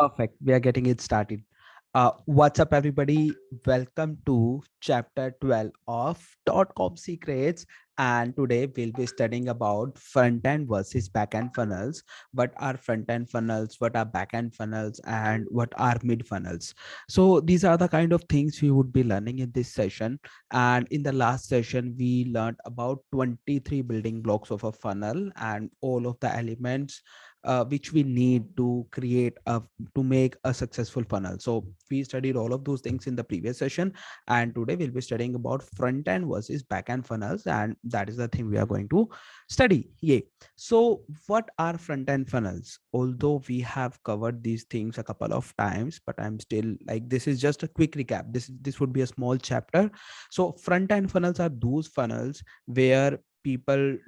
Perfect. We are getting it started. What's up, everybody? Welcome to chapter 12 of .com Secrets. And today we'll be studying about front end versus back end funnels. What are front end funnels? What are back end funnels? And what are mid funnels? So, these are the kind of things we would be learning in this session. And in the last session, we learned about 23 building blocks of a funnel and all of the elements which we need to create a to make a successful funnel. So we studied all of those things in the previous session, and today we'll be studying about front end versus back end funnels, and that is the thing we are going to study. Yay. So what are front end funnels? Although we have covered these things a couple of times, but I'm still like, this is just a quick recap. This would be a small chapter. So front end funnels are those funnels where people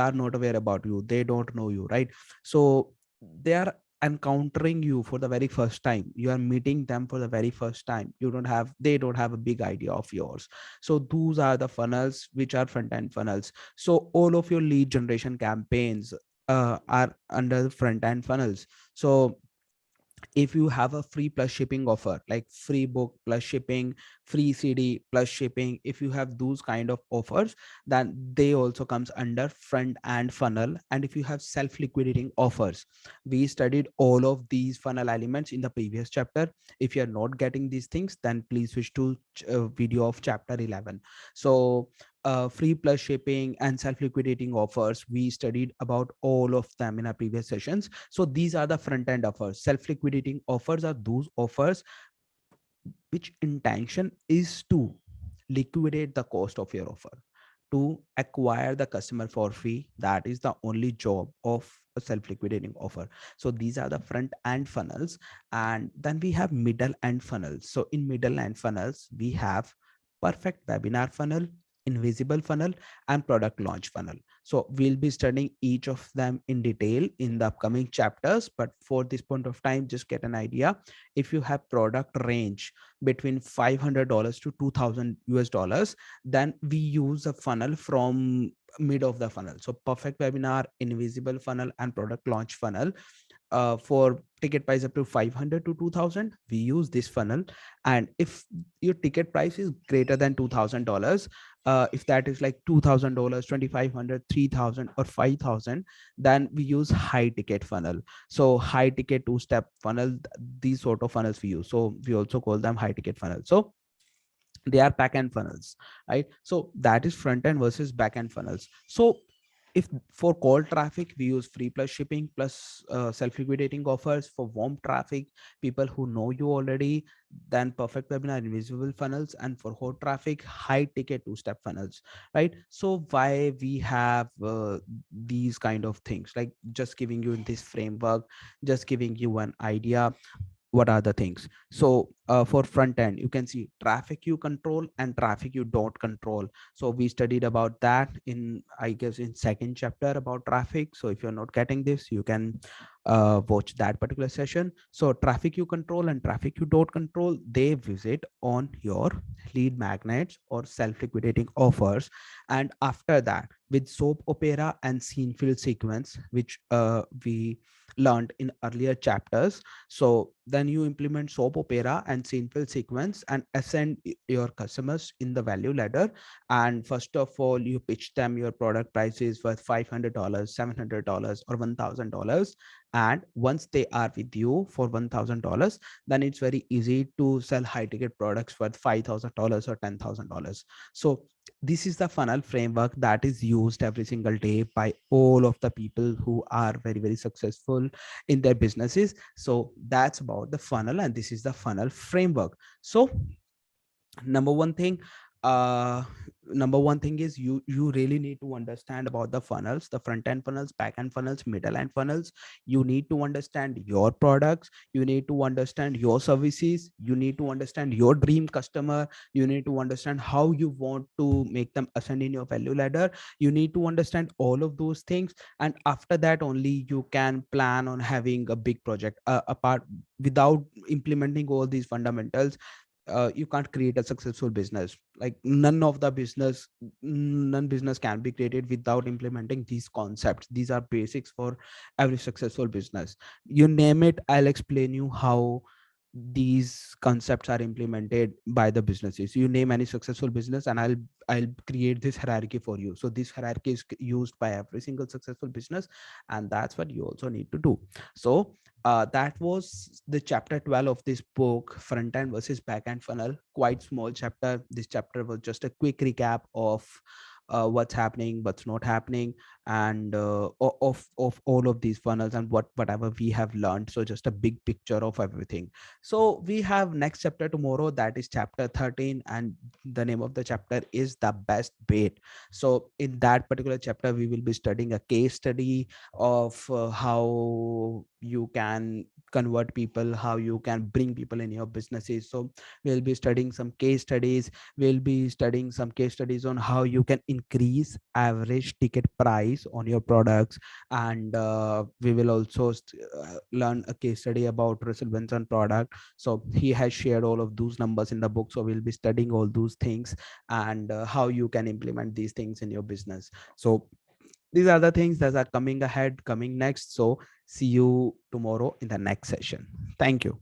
are not aware about you, they don't know you, right? So they are encountering you for the very first time, you are meeting them for the very first time, they don't have a big idea of yours. So those are the funnels which are front end funnels. So all of your lead generation campaigns are under the front end funnels. So if you have a free plus shipping offer, like free book plus shipping, free cd plus shipping, if you have those kind of offers, then they also comes under front end funnel. And if you have self liquidating offers, we studied all of these funnel elements in the previous chapter. If you're not getting these things, then please switch to video of chapter 11. So free plus shipping and self liquidating offers, we studied about all of them in our previous sessions. So these are the front end offers. Self liquidating offers are those offers which intention is to liquidate the cost of your offer, to acquire the customer for free. That is the only job of a self liquidating offer. So these are the front end funnels. And then we have middle end funnels. So in middle end funnels, we have perfect webinar funnel, invisible funnel, and product launch funnel. So we'll be studying each of them in detail in the upcoming chapters, but for this point of time, just get an idea. If you have product range between $500 to 2000 US dollars, then we use a funnel from mid of the funnel. So perfect webinar, invisible funnel, and product launch funnel. For ticket price up to 500 to 2000, we use this funnel. And if your ticket price is greater than $2000, if that is like $2000, 2500, 3000, or 5000, then we use high ticket funnel. So high ticket two-step funnel, these sort of funnels we use, so we also call them high ticket funnels. So they are back end funnels, right? So that is front end versus back end funnels. So if for cold traffic, we use free plus shipping plus self liquidating offers. For warm traffic, people who know you already, then perfect webinar, invisible funnels. And for hot traffic, high ticket two step funnels, right? So why we have these kind of things, like just giving you this framework, just giving you an idea what are the things. So for front end, you can see traffic you control and traffic you don't control. So we studied about that in, I guess, in second chapter about traffic. So if you're not getting this, you can watch that particular session. So traffic you control and traffic you don't control, they visit on your lead magnets or self liquidating offers. And after that, with soap opera and scene fill sequence, which we learned in earlier chapters. So then you implement soap opera and scene fill sequence and ascend your customers in the value ladder. And first of all, you pitch them your product prices worth $500, $700, or $1000. And once they are with you for $1000, then it's very easy to sell high ticket products worth $5000 or $10,000. So this is the funnel framework that is used every single day by all of the people who are very, very successful in their businesses. So that's about the funnel, and this is the funnel framework. So number one thing, uh number one thing is you really need to understand about the funnels, the front end funnels, back end funnels, middle end funnels. You need to understand your products, you need to understand your services, you need to understand your dream customer, you need to understand how you want to make them ascend in your value ladder. You need to understand all of those things, and after that only you can plan on having a big project. Apart, without implementing all these fundamentals, you can't create a successful business. Like none business can be created without implementing these concepts. These are basics for every successful business. You name it, I'll explain you how these concepts are implemented by the businesses. You name any successful business and I'll create this hierarchy for you. So this hierarchy is used by every single successful business, and that's what you also need to do. So that was the chapter 12 of this book, front end versus back end funnel. Quite small chapter. This chapter was just a quick recap of what's happening, what's not happening, and of all of these funnels and whatever we have learned. So just a big picture of everything. So we have next chapter tomorrow, that is chapter 13, and the name of the chapter is the best bait. So in that particular chapter we will be studying a case study of how you can convert people, how you can bring people in your businesses. So we'll be studying some case studies. We'll be studying some case studies on how you can increase average ticket price on your products. And we will also learn a case study about Russell Brunson product. So he has shared all of those numbers in the book. So we'll be studying all those things, and how you can implement these things in your business. So these are the things that are coming ahead, coming next. So see you tomorrow in the next session. Thank you.